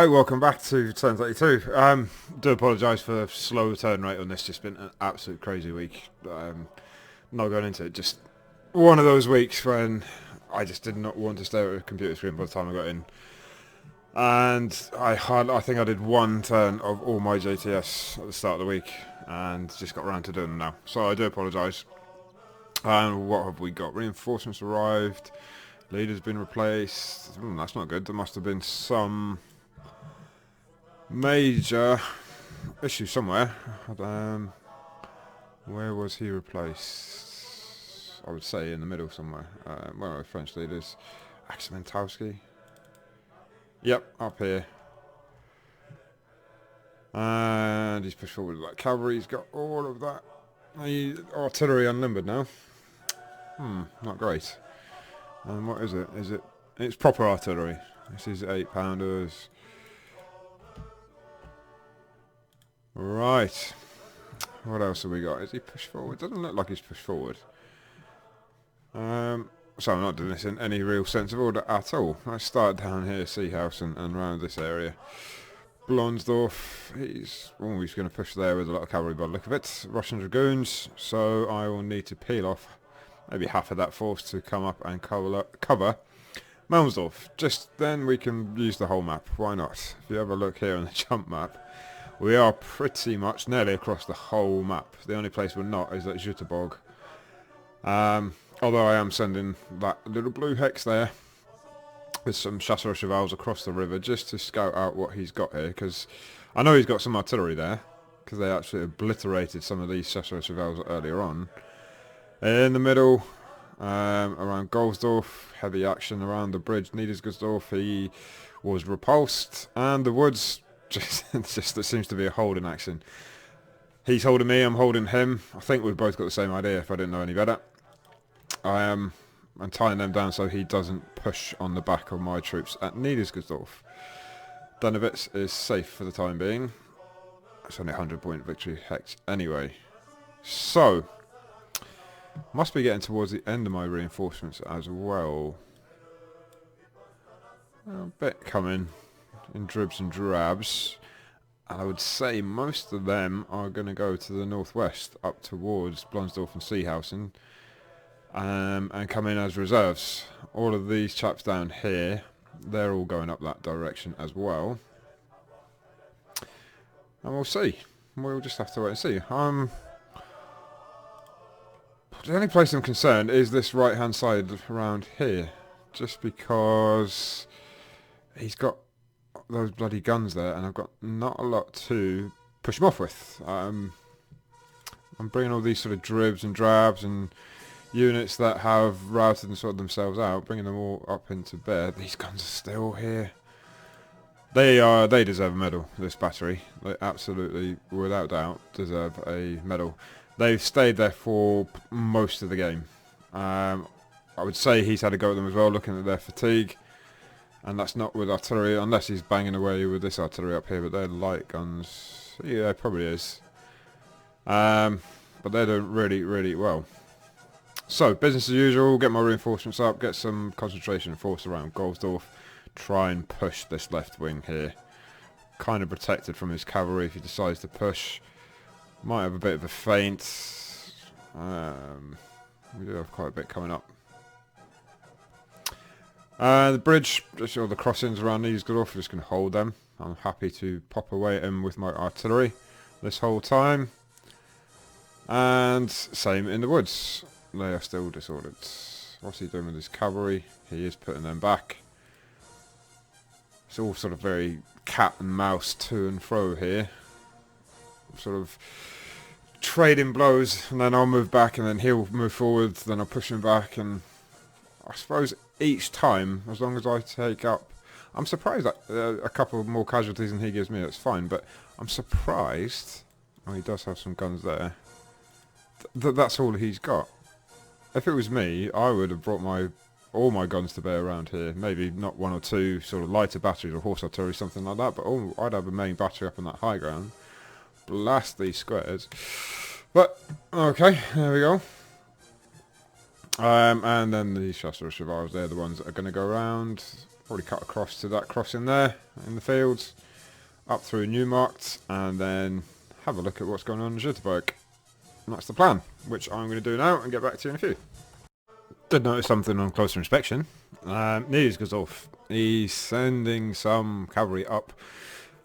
Hi, welcome back to Turn 32. Do apologise for the slow turn rate on this. Just been an absolute crazy week. Not going into it. Just one of those weeks when I just did not want to stare at a computer screen by the time I got in. And I think I did one turn of all my JTS at the start of the week, and just got around to doing them now. So I do apologise. And what have we got? Reinforcements arrived. Leader's been replaced. That's not good. There must have been some major issue somewhere. Where was he replaced? I would say in the middle somewhere. Where are the French leaders? Axementowski. Yep, up here. And he's pushed forward like cavalry. He's got all of that. Artillery unlimbered now. Not great. And what is it? It's proper artillery. This is 8-pounders. Right. What else have we got? Is he pushed forward? Doesn't look like he's pushed forward. So I'm not doing this in any real sense of order at all. I start down here, Seahouse, and around this area. Blonsdorf, he's going to push there with a lot of cavalry by the look of it. Russian Dragoons, so I will need to peel off maybe half of that force to come up and cover Malmsdorf. Just then we can use the whole map. Why not? If you have a look here on the jump map, we are pretty much nearly across the whole map. The only place we're not is at Jüterbog. Although I am sending that little blue hex there with some chasseurs à chevals across the river just to scout out what he's got here, because I know he's got some artillery there, because they actually obliterated some of these chasseurs à chevals earlier on. In the middle, around Golsdorf, heavy action around the bridge. Niedersgursdorf, he was repulsed, and the woods, just there seems to be a holding action. He's holding me, I'm holding him. I think we've both got the same idea if I didn't know any better. I'm tying them down so he doesn't push on the back of my troops at Niedersgursdorf. Dennewitz is safe for the time being. It's only a 100-point victory hex anyway. So, must be getting towards the end of my reinforcements as well. A bit coming in dribs and drabs. And I would say most of them are going to go to the northwest, up towards Blonsdorf and Seahausen, and come in as reserves. All of these chaps down here, they're all going up that direction as well. And we'll see. We'll just have to wait and see. The only place I'm concerned is this right-hand side around here, just because he's got those bloody guns there, and I've got not a lot to push him off with. I'm bringing all these sort of dribs and drabs and units that have routed and sorted themselves out, bringing them all up into bear. These guns are still here. They deserve a medal, this battery. They absolutely, without doubt, deserve a medal. They've stayed there for most of the game. I would say he's had a go at them as well, looking at their fatigue. And that's not with artillery, unless he's banging away with this artillery up here, but they're light guns. Yeah, it probably is. But they're doing really, really well. So, business as usual, get my reinforcements up, get some concentration force around Golsdorf, try and push this left wing here. Kind of protected from his cavalry if he decides to push. Might have a bit of a feint. We do have quite a bit coming up. The bridge, just all the crossings around these good off, just going to hold them. I'm happy to pop away at him with my artillery this whole time. And same in the woods. They are still disordered. What's he doing with his cavalry? He is putting them back. It's all sort of very cat and mouse to and fro here. Sort of trading blows, and then I'll move back, and then he'll move forward, then I'll push him back, and I suppose each time, as long as I take up... I'm surprised that a couple more casualties than he gives me, that's fine, but I'm surprised... Oh, he does have some guns there. That's all he's got. If it was me, I would have brought all my guns to bear around here. Maybe not one or two sort of lighter batteries or horse artillery, something like that, but I'd have a main battery up on that high ground. Blast these squares. But, okay, there we go. And then the chasseurs à chevals, they're the ones that are going to go around. Probably cut across to that crossing there in the fields, up through Newmarkt, and then have a look at what's going on in Jitterbug. And that's the plan, which I'm going to do now and get back to you in a few. Did notice something on closer inspection. News goes off. He's sending some cavalry up.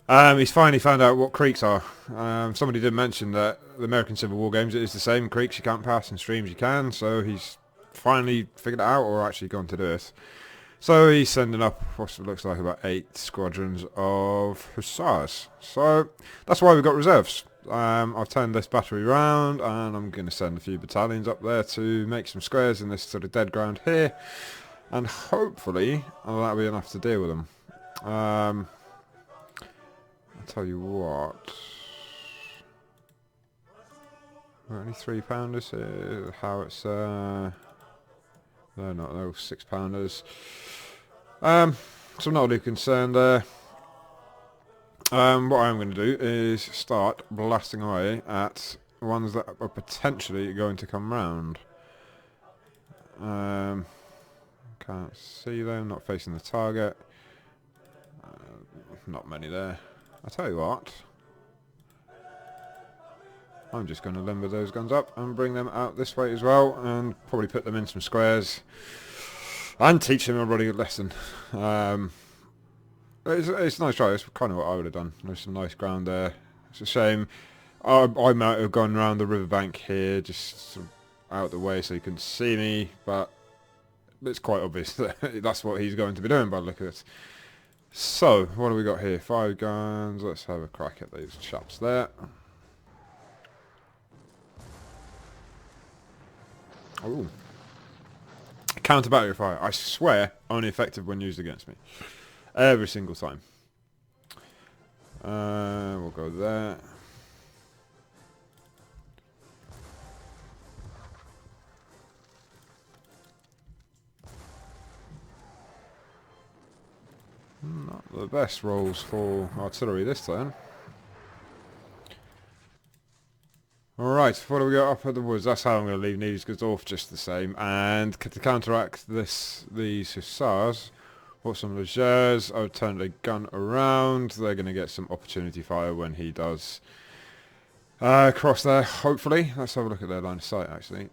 He's finally found out what creeks are. Somebody did mention that the American Civil War games, it is the same. Creeks you can't pass and streams you can. So he's finally figured it out, or actually gone to do it. So he's sending up what looks like about 8 squadrons of hussars. So that's why we've got reserves. I've turned this battery round and I'm going to send a few battalions up there to make some squares in this sort of dead ground here. And hopefully that'll be enough to deal with them. I'll tell you what. Are there any 3-pounders here? Howitzer. They're not, they're all 6-pounders. So I'm not really concerned there. What I'm going to do is start blasting away at ones that are potentially going to come round. Can't see them, not facing the target. Not many there. I'll tell you what. I'm just going to limber those guns up and bring them out this way as well, and probably put them in some squares and teach them a really good lesson. It's a nice try. It's kind of what I would have done. There's some nice ground there. It's a shame. I might have gone around the riverbank here, just sort of out the way so you couldn't see me, but it's quite obvious that that's what he's going to be doing by the look of it. So, what do we got here? 5 guns. Let's have a crack at these chaps there. Ooh. Counter battery fire. I swear, only effective when used against me. Every single time. We'll go there. Not the best rolls for artillery this time. Alright, what do we got up at the woods? That's how I'm going to leave Niedersdorf just the same. And to counteract these hussars, or some legers, I've turned a gun around. They're going to get some opportunity fire when he does cross there, hopefully. Let's have a look at their line of sight, actually.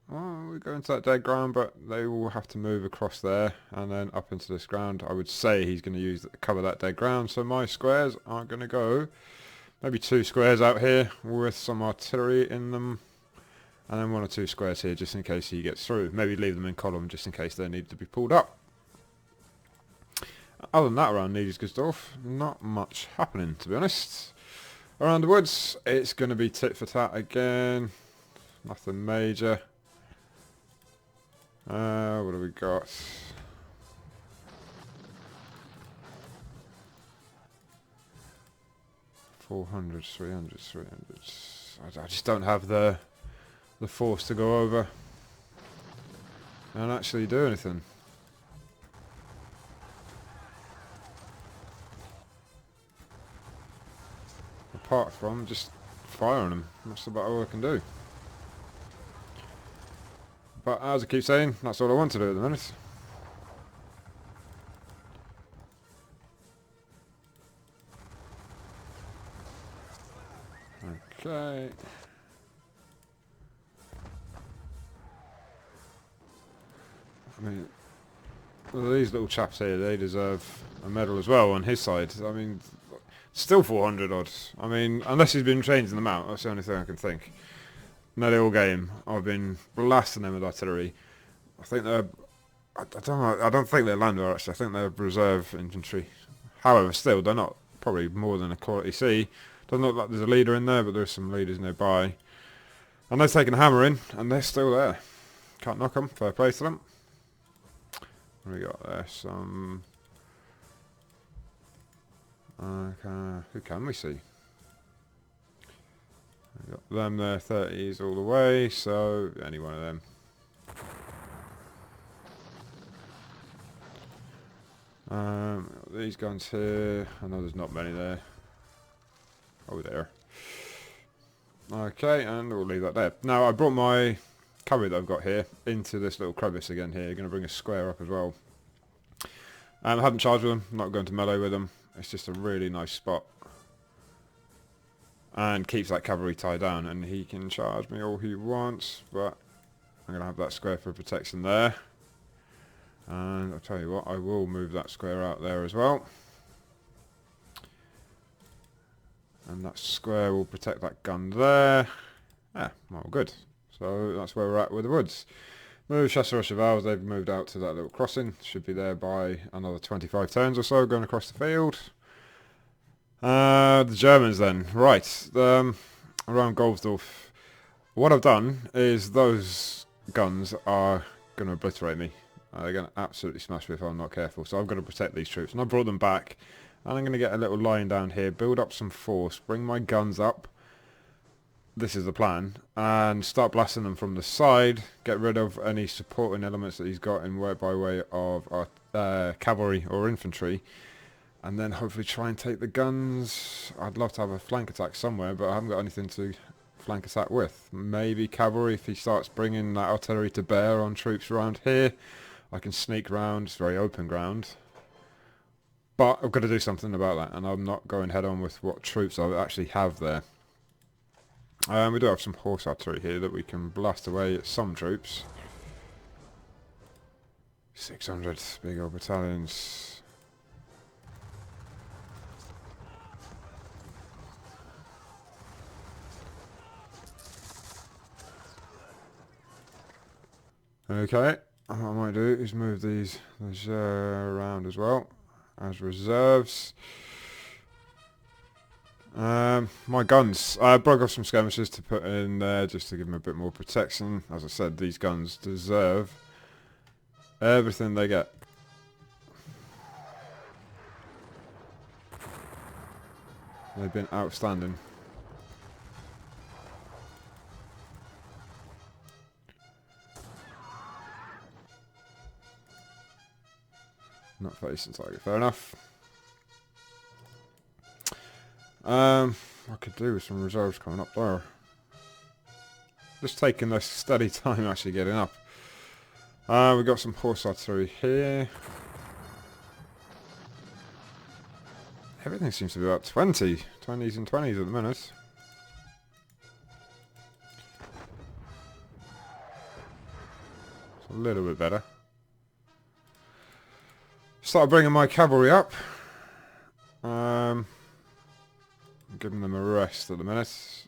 Well, we go into that dead ground, but they will have to move across there and then up into this ground. I would say he's going to cover that dead ground, so my squares are going to go maybe 2 squares out here with some artillery in them, and then 1 or 2 squares here just in case he gets through. Maybe leave them in column just in case they need to be pulled up. Other than that, around Niedersdorf, not much happening, to be honest. Around the woods, it's going to be tit for tat again. Nothing major. What have we got? $400, $300, $300. I just don't have the force to go over and actually do anything. Apart from just firing them. That's about all I can do. But as I keep saying, that's all I want to do at the minute. Okay. I mean, well, these little chaps here, they deserve a medal as well on his side. I mean, still 400 odd. I mean, unless he's been changing them out, that's the only thing I can think. Nearly all game, I've been blasting them with artillery. I think they're, I don't think they're Lander actually. I think they're reserve infantry. However, still, they're not probably more than a quality C. Doesn't look like there's a leader in there, but there's some leaders nearby. And they've taken a hammer in, and they're still there. Can't knock them. Fair play to them. What do we got there? Some. Who can we see? We've got them there, 30s all the way, so any one of them. These guns here, I know there's not many there. Oh, there. Okay, and we'll leave that there. Now, I brought my cavalry that I've got here into this little crevice again here. Going to bring a square up as well. I haven't charged with them, not going to melee with them. It's just a really nice spot. And keeps that cavalry tied down, and he can charge me all he wants, but I'm going to have that square for protection there. And I'll tell you what, I will move that square out there as well. And that square will protect that gun there. Yeah, well, good. So that's where we're at with the woods. Move Chasseur Chevals, they've moved out to that little crossing. Should be there by another 25 turns or so, going across the field. The Germans then. Right, around Goldsdorf. What I've done is those guns are going to obliterate me. They're going to absolutely smash me if I'm not careful. So I've got to protect these troops. And I brought them back. And I'm going to get a little line down here, build up some force, bring my guns up. This is the plan. And start blasting them from the side. Get rid of any supporting elements that he's got in by way of our, cavalry or infantry. And then hopefully try and take the guns. I'd love to have a flank attack somewhere, but I haven't got anything to flank attack with. Maybe cavalry if he starts bringing that artillery to bear on troops around here. I can sneak round. It's very open ground. But I've got to do something about that, and I'm not going head on with what troops I actually have there. We do have some horse artillery here that we can blast away at some troops. 600 big old battalions. Okay, what I might do is move these around as well as reserves. My guns. I broke off some skirmishers to put in there just to give them a bit more protection. As I said, these guns deserve everything they get. They've been outstanding. Not facing target, fair enough. I could do with some reserves coming up there. Just taking this steady time actually getting up. We've got some horse artillery here. Everything seems to be about 20. 20s and 20s at the minute. It's a little bit better. Start bringing my cavalry up. Giving them a rest at the minute.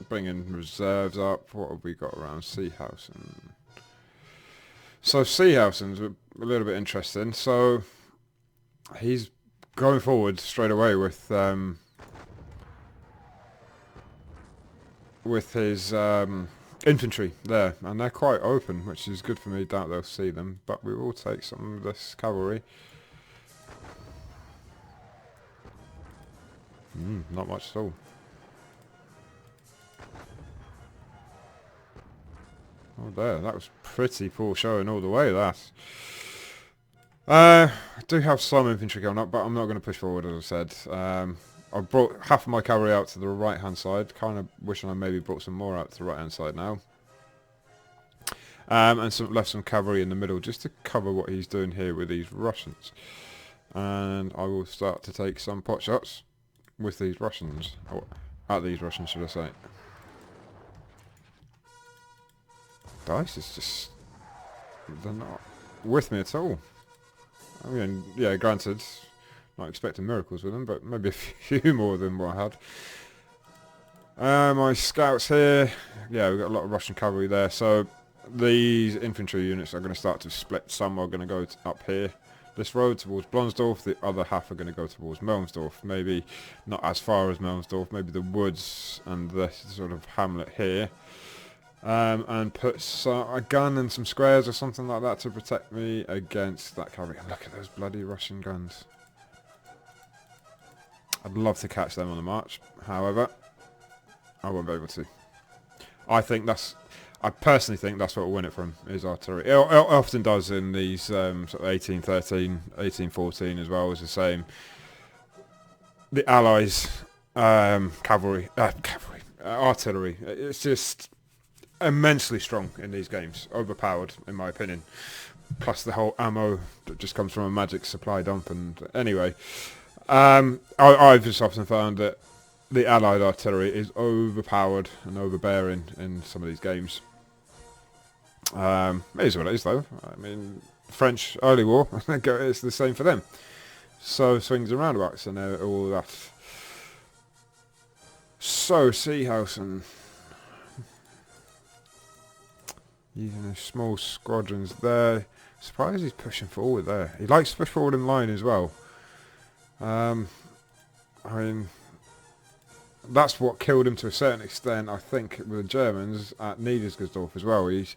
Bringing reserves up. What have we got around Seehausen? So Seehausen's a little bit interesting. So he's going forward straight away with his infantry there, and they're quite open, which is good for me. Doubt they'll see them, but we will take some of this cavalry. Not much at all. Oh, there, that was pretty poor showing all the way, that. I do have some infantry going up, but I'm not going to push forward, as I said. I brought half of my cavalry out to the right-hand side. Kind of wishing I maybe brought some more out to the right-hand side now. And left some cavalry in the middle just to cover what he's doing here with these Russians. And I will start to take some pot shots with these Russians. Or at these Russians, should I say. Dice is just... they're not with me at all. I mean, yeah, granted, not expecting miracles with them, but maybe a few more than what I had. My scouts here, yeah, we've got a lot of Russian cavalry there, so these infantry units are going to start to split. Some are going to go up here, this road towards Blonsdorf, the other half are going to go towards Melmsdorf, maybe not as far as Melmsdorf, maybe the woods and this sort of hamlet here. And put a gun and some squares or something like that to protect me against that cavalry. And look at those bloody Russian guns. I'd love to catch them on the march. However, I won't be able to. I personally think that's what will win it from, is artillery. It often does in these sort of 1813, 1814 as well, is the same. The Allies, artillery, it's just immensely strong in these games, overpowered in my opinion, plus the whole ammo that just comes from a magic supply dump. And anyway, I've just often found that the Allied artillery is overpowered and overbearing in some of these games. It is what it is, though. I mean, French early war, it's the same for them. So swings and roundabouts and all that. So Seehausen, using small squadrons there. Surprised he's pushing forward there. He likes to push forward in line as well. I mean, that's what killed him to a certain extent, I think, with the Germans at Niedersdorf as well. He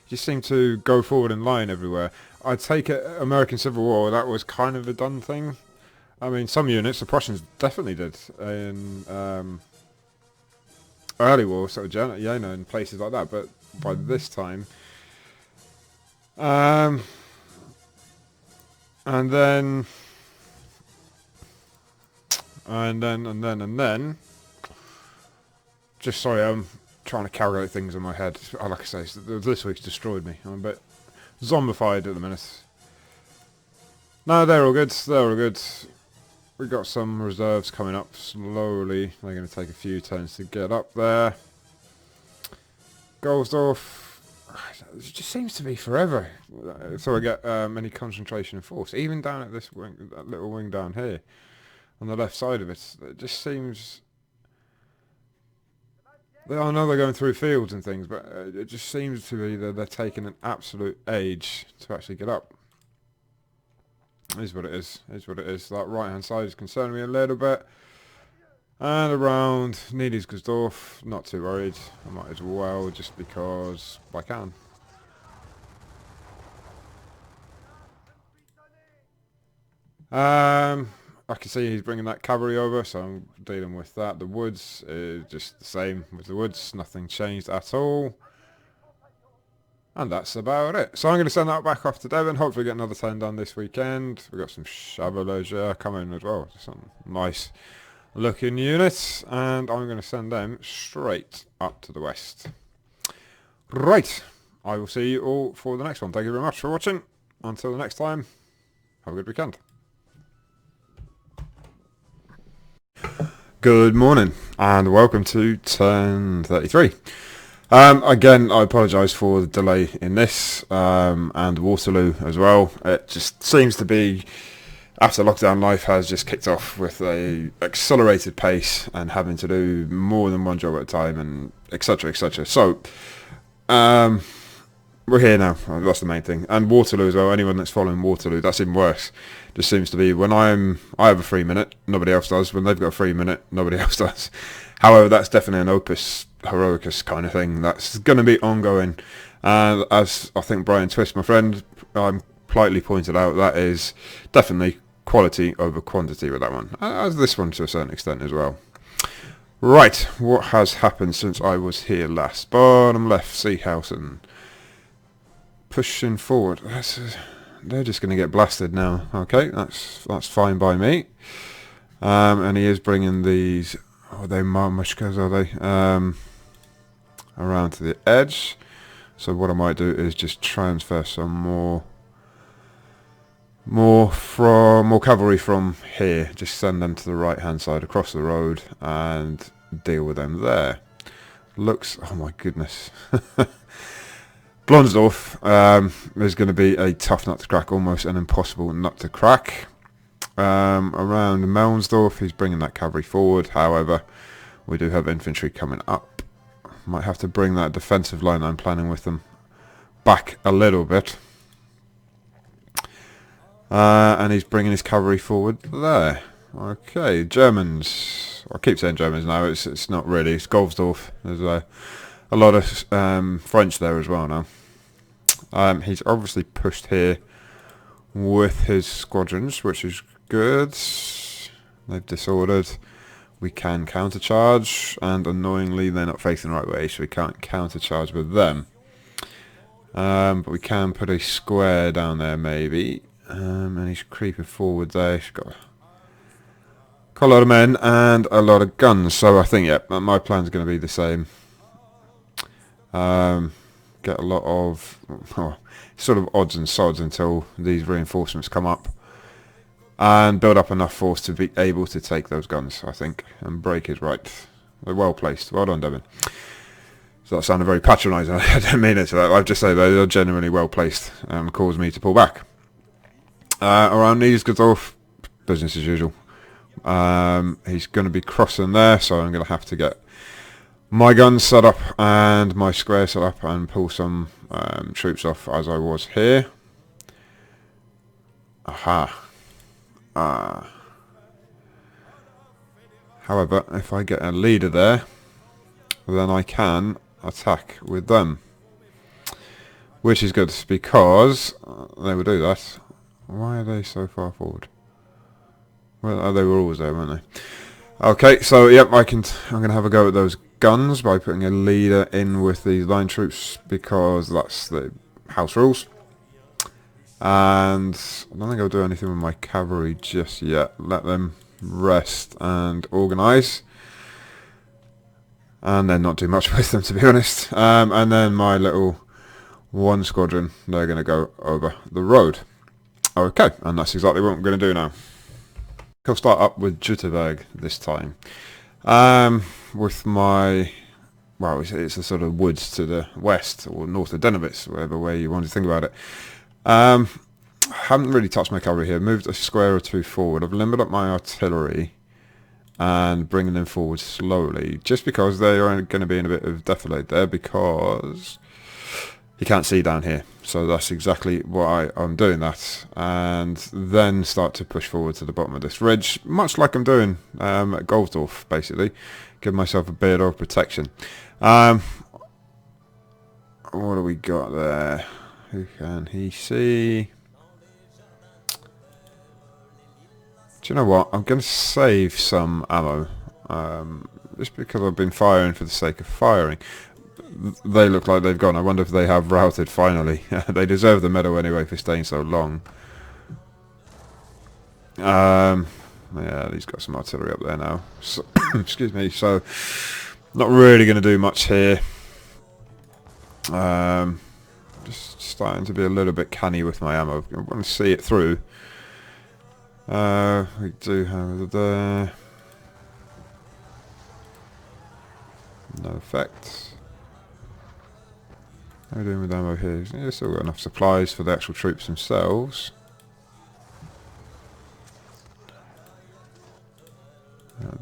just seemed to go forward in line everywhere. I take it American Civil War, that was kind of a done thing. I mean, some units, the Prussians definitely did in early war, sort of Jena and places like that. But by this time, and then, just sorry, I'm trying to calculate things in my head. Like I say, this week's destroyed me. I'm a bit zombified at the minute. No, they're all good. They're all good. We've got some reserves coming up slowly. They're going to take a few turns to get up there. Golsdorf, it just seems to be forever. So I get any concentration of force, even down at this wing, that little wing down here, on the left side of it. It just seems. I know they're going through fields and things, but it just seems to be that they're taking an absolute age to actually get up. It is what it is. It is what it is. That right-hand side is concerning me a little bit. And around Niedersdorf, not too worried. I might as well, just because I can. I can see he's bringing that cavalry over, so I'm dealing with that. The woods is just the same with the woods. Nothing changed at all. And that's about it. So I'm going to send that back off to Devon. Hopefully get another 10 done this weekend. We've got some Chevalier coming as well. Some nice looking units. And I'm going to send them straight up to the west. Right. I will see you all for the next one. Thank you very much for watching. Until the next time, have a good weekend. Good morning and welcome to turn 33. Again, I apologise for the delay in this, and Waterloo as well. It just seems to be, after lockdown, life has just kicked off with a accelerated pace and having to do more than one job at a time, and etc, etc. So, we're here now. That's the main thing. And Waterloo as well. Anyone that's following Waterloo, that's even worse. Just seems to be when I have a 3 minute, nobody else does. When they've got a 3 minute, nobody else does. However, that's definitely an opus heroicus kind of thing. That's going to be ongoing. And as I think Brian Twist, my friend, politely pointed out, that is definitely quality over quantity with that one. As this one to a certain extent as well. Right, what has happened since I was here last? Bottom left, Seehausen. Pushing forward. They're just going to get blasted now. Okay, that's fine by me. And he is bringing these. Are they Marmushkas, are they? Around to the edge. So what I might do is just transfer some more cavalry from here. Just send them to the right hand side across the road and deal with them there. Looks, oh my goodness. Blonsdorf is going to be a tough nut to crack, almost an impossible nut to crack. Around Melnsdorf, he's bringing that cavalry forward. However, we do have infantry coming up. Might have to bring that defensive line I'm planning with them back a little bit. And he's bringing his cavalry forward there. Okay, Germans. I keep saying Germans now. It's not really. It's Golfsdorf. There's a lot of French there as well now. He's obviously pushed here with his squadrons, which is good. They've disordered. We can countercharge, and annoyingly they're not facing the right way, so we can't countercharge with them. But we can put a square down there maybe. And he's creeping forward there. He's got a lot of men and a lot of guns, so I think, yeah, my plan's going to be the same. get a lot of sort of odds and sods until these reinforcements come up and build up enough force to be able to take those guns, I think. And break is right. They're well placed. Well done, Devin. So that sounded very patronising. I didn't mean it to that. I've just said they're genuinely well placed and caused me to pull back. Around Niedersdorf, business as usual. He's going to be crossing there, so I'm going to have to get my guns set up and my square set up and pull some troops off as I was here. Aha. However, if I get a leader there, then I can attack with them. Which is good, because they will do that. Why are they so far forward? Well, they were always there, weren't they? Okay, so yep, I'm going to have a go at those guns by putting a leader in with these line troops, because that's the house rules. And I don't think I'll do anything with my cavalry just yet. Let them rest and organise. And then not do much with them, to be honest. And then my little one squadron, they're going to go over the road. Okay, and that's exactly what I'm going to do now. I'll start up with Jutterberg this time. With my... well, it's a sort of woods to the west, or north of Dennewitz, whatever way you want to think about it. Haven't really touched my cavalry here. Moved a square or two forward. I've limbered up my artillery and bringing them forward slowly, just because they are going to be in a bit of defilade there, because you can't see down here. So that's exactly why I'm doing that, and then start to push forward to the bottom of this ridge, much like I'm doing at Goldsdorf, basically. Give myself a bit of protection. What do we got there? Who can he see? Do you know what? I'm going to save some ammo, just because I've been firing for the sake of firing. They look like they've gone. I wonder if they have routed finally. They deserve the medal anyway for staying so long. Yeah, he's got some artillery up there now. So, excuse me. So, not really going to do much here. Just starting to be a little bit canny with my ammo. I want to see it through. We do have there. No effect. How are we doing with ammo here? Yeah, still got enough supplies for the actual troops themselves.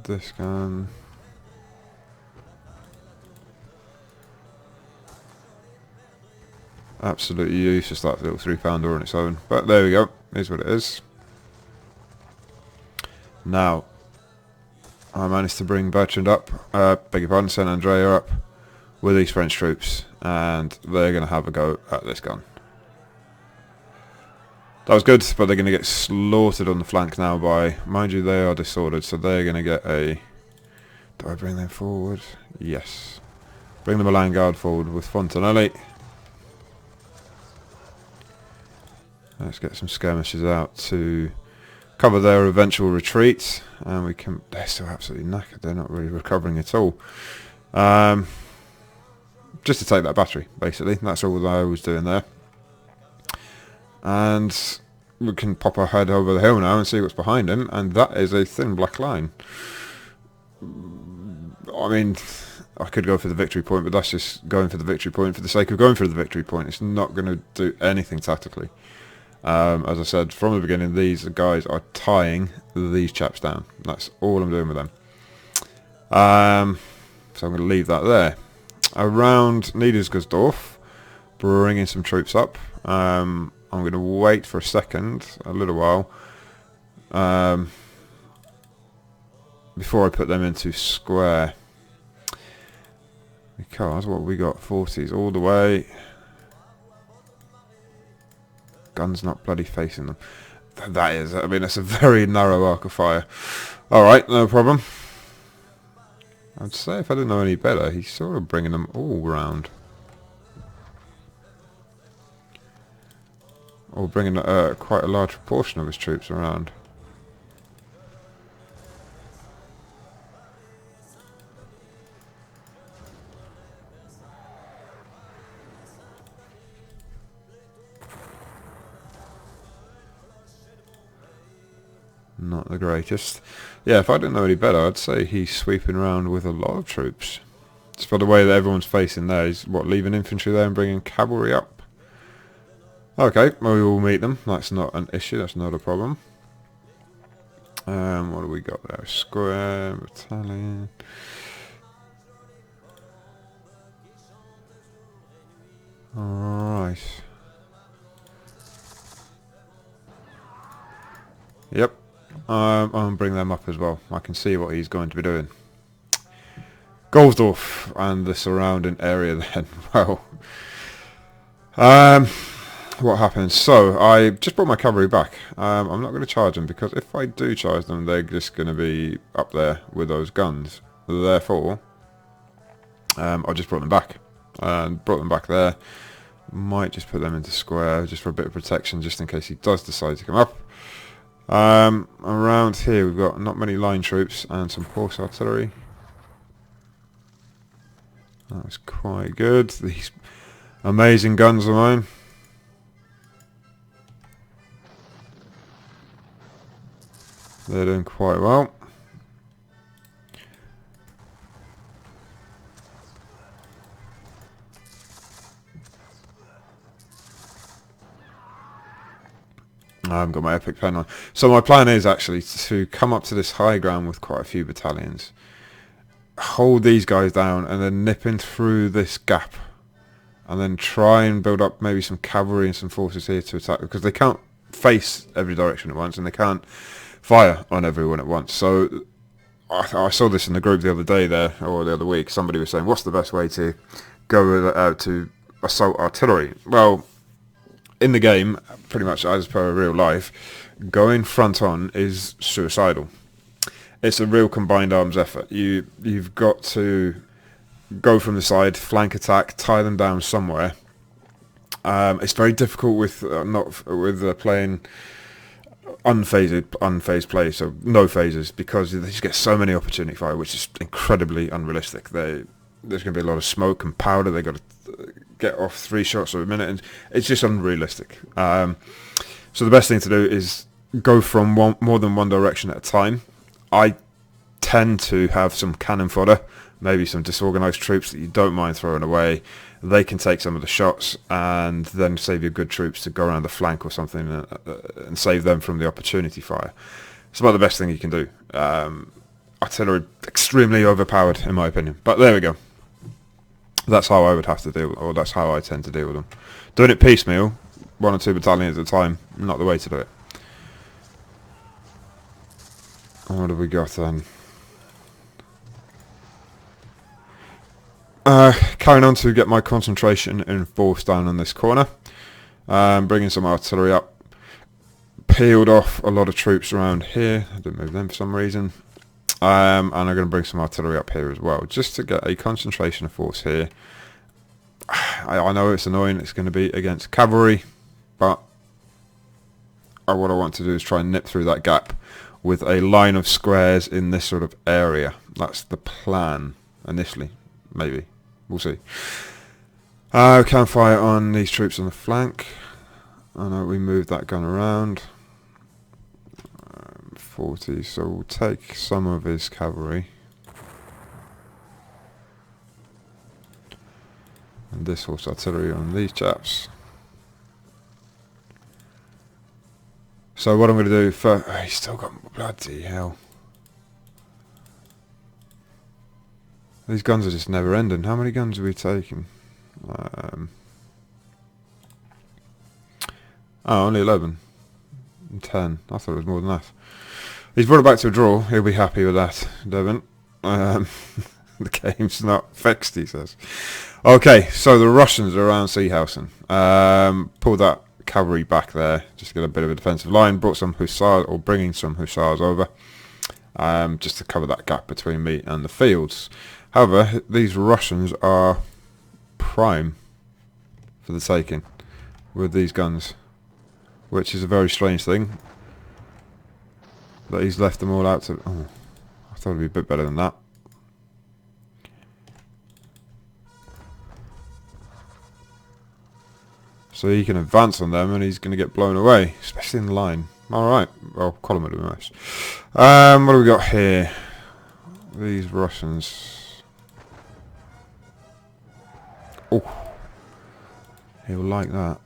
This gun. Absolutely useless, that little 3-pounder on its own. But there we go. Here's what it is. Now, I managed to bring Bertrand up, beg your pardon, Saint Andrea up with these French troops, and they're going to have a go at this gun. That was good, but they're going to get slaughtered on the flank now by, mind you, they are disordered, so they're going to get a... Do I bring them forward? Yes. Bring the Milan Guard forward with Fontanelli. Let's get some skirmishes out to cover their eventual retreat, and we can... They're still absolutely knackered, they're not really recovering at all. Just to take that battery, basically. That's all that I was doing there. And we can pop our head over the hill now and see what's behind him, and that is a thin black line. I mean, I could go for the victory point, but that's just going for the victory point for the sake of going for the victory point. It's not going to do anything tactically. As I said from the beginning, these guys are tying these chaps down. That's all I'm doing with them. So I'm going to leave that there. Around Niedersdorf, bringing some troops up. I'm going to wait for a second, a little while, before I put them into square. Because what have we got? 40s all the way. Gun's not bloody facing them. That is, I mean, that's a very narrow arc of fire. Alright, no problem. I'd say if I didn't know any better, he's sort of bringing them all round. Or bringing quite a large proportion of his troops around. not the greatest. Yeah, if I didn't know any better, I'd say he's sweeping around with a lot of troops. Just by the way that everyone's facing there, he's what, leaving infantry there and bringing cavalry up? Okay, well, we will meet them. That's not an issue, that's not a problem. What do we got there? Square, battalion. Alright. Yep. I'm going to bring them up as well. I can see what he's going to be doing. Goldsdorf and the surrounding area then. Well, what happens? So, I just brought my cavalry back. I'm not going to charge them because if I do charge them, they're just going to be up there with those guns. Therefore, I just brought them back. And brought them back there. Might just put them into square just for a bit of protection, just in case he does decide to come up. Around here we've got not many line troops and some horse artillery. That was quite good. These amazing guns of mine. They're doing quite well. I haven't got my epic pen on. So my plan is actually to come up to this high ground with quite a few battalions. Hold these guys down and then nip in through this gap. And then try and build up maybe some cavalry and some forces here to attack. Because they can't face every direction at once and they can't fire on everyone at once. So I saw this in the group the other day there, or the other week. Somebody was saying, what's the best way to go to assault artillery? Well, in the game, pretty much as per real life, going front on is suicidal. It's a real combined arms effort. You've got to go from the side, flank attack, tie them down somewhere. It's very difficult with playing unphased play, so no phases, because they just get so many opportunity fire, which is incredibly unrealistic. There's going to be a lot of smoke and powder. They've got to get off 3 shots a minute, and it's just unrealistic. So the best thing to do is go from more than one direction at a time. I tend to have some cannon fodder, maybe some disorganised troops that you don't mind throwing away. They can take some of the shots and then save your good troops to go around the flank or something and save them from the opportunity fire. It's about the best thing you can do. Artillery, extremely overpowered in my opinion. But there we go. That's how I would have to deal, or that's how I tend to deal with them. Doing it piecemeal, 1 or 2 battalions at a time, not the way to do it. What have we got then? Carrying on to get my concentration and force down on this corner. Bringing some artillery up. Peeled off a lot of troops around here. I didn't move them for some reason. And I'm going to bring some artillery up here as well, just to get a concentration of force here. I know it's annoying, it's going to be against cavalry, but what I want to do is try and nip through that gap with a line of squares in this sort of area. That's the plan, initially. Maybe. We'll see. We can fire on these troops on the flank. I know we moved that gun around. 40, so we'll take some of his cavalry. And this horse artillery on these chaps. So what I'm going to do first... Oh, he's still got... Bloody hell. These guns are just never ending. How many guns are we taking? Only 11. 10. I thought it was more than that. He's brought it back to a draw. He'll be happy with that, Devon. The game's not fixed, he says. Okay, so the Russians are around Seehausen. Pulled that cavalry back there, just to get a bit of a defensive line. Brought some hussars, or bringing some hussars over, just to cover that gap between me and the fields. However, these Russians are prime for the taking with these guns, which is a very strange thing. That he's left them all out to... Oh, I thought it'd be a bit better than that. So he can advance on them and he's going to get blown away, especially in the line. Alright, well, column would be nice. What do we got here? These Russians. Oh, he'll like that.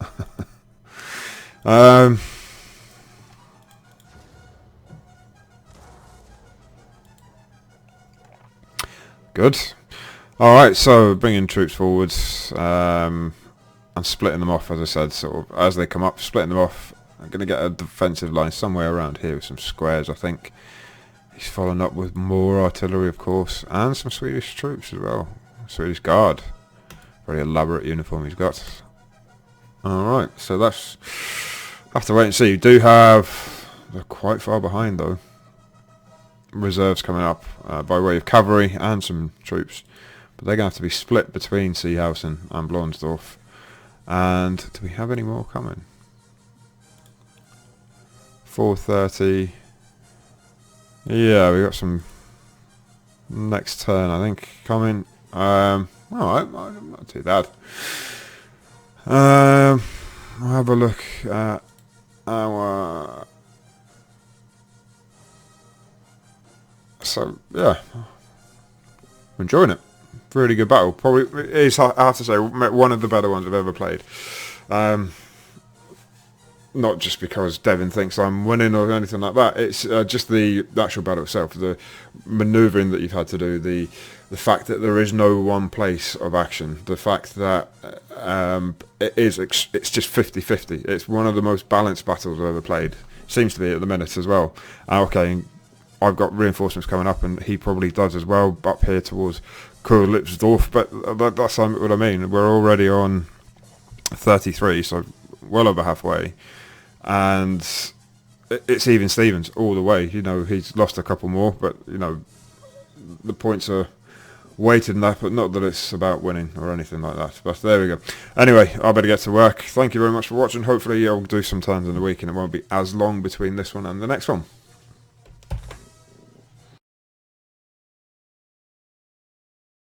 Good. Alright, so bringing troops forwards and splitting them off, as I said, sort of as they come up, splitting them off. I'm going to get a defensive line somewhere around here with some squares, I think. He's following up with more artillery, of course, and some Swedish troops as well. Swedish Guard. Very elaborate uniform he's got. Alright, so that's... have to wait and see. You do have... they're quite far behind, though. Reserves coming up by way of cavalry and some troops. But they're going to have to be split between Seehausen and Blonsdorf. And do we have any more coming? 4:30. Yeah, we got some next turn, I think, coming. Alright, not too bad. I'll have a look at our... so, yeah. I'm enjoying it. Really good battle. Probably it is, I have to say, one of the better ones I've ever played. Not just because Devin thinks I'm winning or anything like that. It's just the actual battle itself, the manoeuvring that you've had to do, the fact that there is no one place of action, the fact that it's just 50-50. It's one of the most balanced battles I've ever played. Seems to be at the minute as well. Okay, I've got reinforcements coming up, and he probably does as well up here towards Kurlipsdorf. But that's what I mean. We're already on 33, so well over halfway. And it's even Stevens all the way. You know, he's lost a couple more, but you know, the points are weighted enough. But not that it's about winning or anything like that. But there we go. Anyway, I better get to work. Thank you very much for watching. Hopefully I'll do some turns in the week and it won't be as long between this one and the next one.